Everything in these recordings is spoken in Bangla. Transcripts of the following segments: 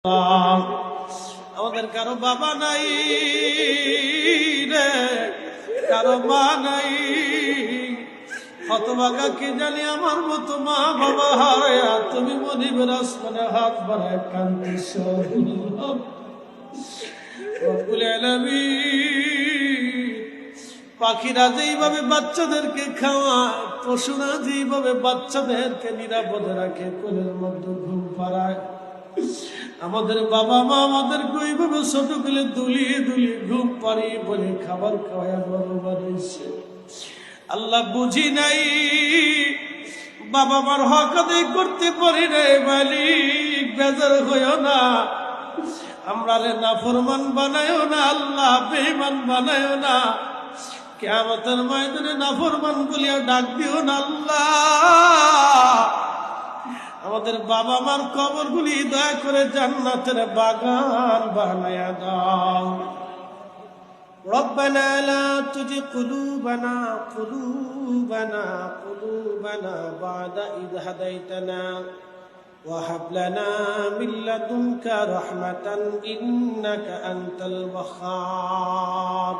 আমাদের কারো বাবা নাই রে, কারো মা নাই। হতভাগা কি জানি আমার মতো মা বাবা হয়, আর তুমি মনিবের আসমানে হাত বাড়ায় কান্দিস। রব্বুল আলামিন, পাখিরা যেইভাবে বাচ্চাদেরকে খাওয়ায়, পশুরা যেইভাবে বাচ্চাদেরকে নিরাপদে রাখে, কোলের মধ্যে ঘুম পাড়ায়, আমাদের বাবা মা আমাদেরকে ওইভাবে ছোট গুলো দুলিয়ে দুলিয়ে ঘুম পাড়িয়ে বলে খাবার খাওয়া বড় বাড়িয়েছে। আল্লাহ বুঝি নাই, বাবা মার হক আদায় করতে পারি নাই, মালিক বেজার হইও না, আমরা নাফরমান বানায়ও না, আল্লাহ বেঈমান বানায়ও না, কিয়ামতের ময়দানে নাফরমান বলিয়া ডাক দিও না আল্লাহ। আমাদের বাবা মার কবরগুলি দয়া করে জান্নাতের বাগান বানায়া দাও। রব্বানা লা তুজি কুলুবানা বাদা ইদ হাদাইতানা ওয়া হাব লানা মিন লাদুনকা রাহমাতান ইন্নাকা আনতাল ওয়াহ্হাব।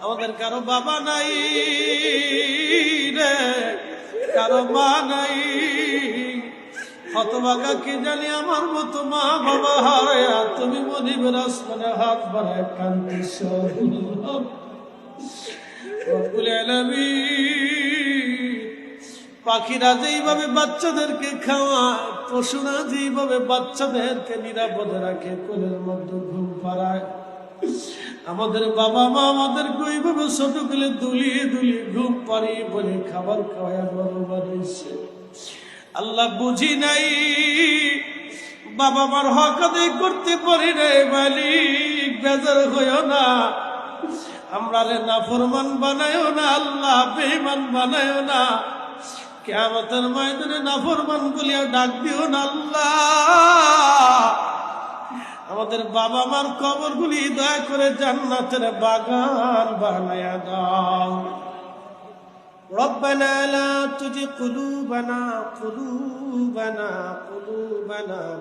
আমাদের কারো বাবা নাই রে, কারো মা নাই। হতভাগা কি জানি আমার মতো মা বাবা হয়, আর তুমি মনিবের আসমানে হাত বাড়ায় কান্দিস। রব্বুল আলামিন, পাখিরা যেইভাবে বাচ্চাদেরকে খাওয়ায়, পশুরা যেইভাবে বাচ্চাদেরকে নিরাপদে রাখে, কোলের মধ্যে ঘুম পাড়ায়, আমাদের বাবা মা আমাদেরকে ওইভাবে ছোট গুলো দুলিয়ে দুলিয়ে ঘুম পাড়িয়ে বলে খাবার খাওয়া বড় বাড়িয়েছে। আল্লাহ বুঝি নাই, বাবা মার হক আদায় করতে পারি নাই, মালিক বেজার হইও না, আমরা নাফরমান বানায়ও না, আল্লাহ বেঈমান বানায়ও না, কিয়ামতের ময়দানে নাফরমান বলিয়া ডাক দিও না আল্লাহ। আমাদের বাবা মার কবরগুলি দয়া করে জান্নাতের বাগান বানায়া দাও। রব্বানা লা তুজি কুলুবানা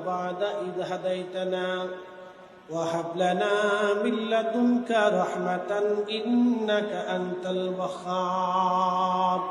বাদা ইদ হাদাইতানা ওয়া হাব লানা মিন লাদুনকা রাহমাতান ইন্নাকা আনতাল ওয়াহ্হাব।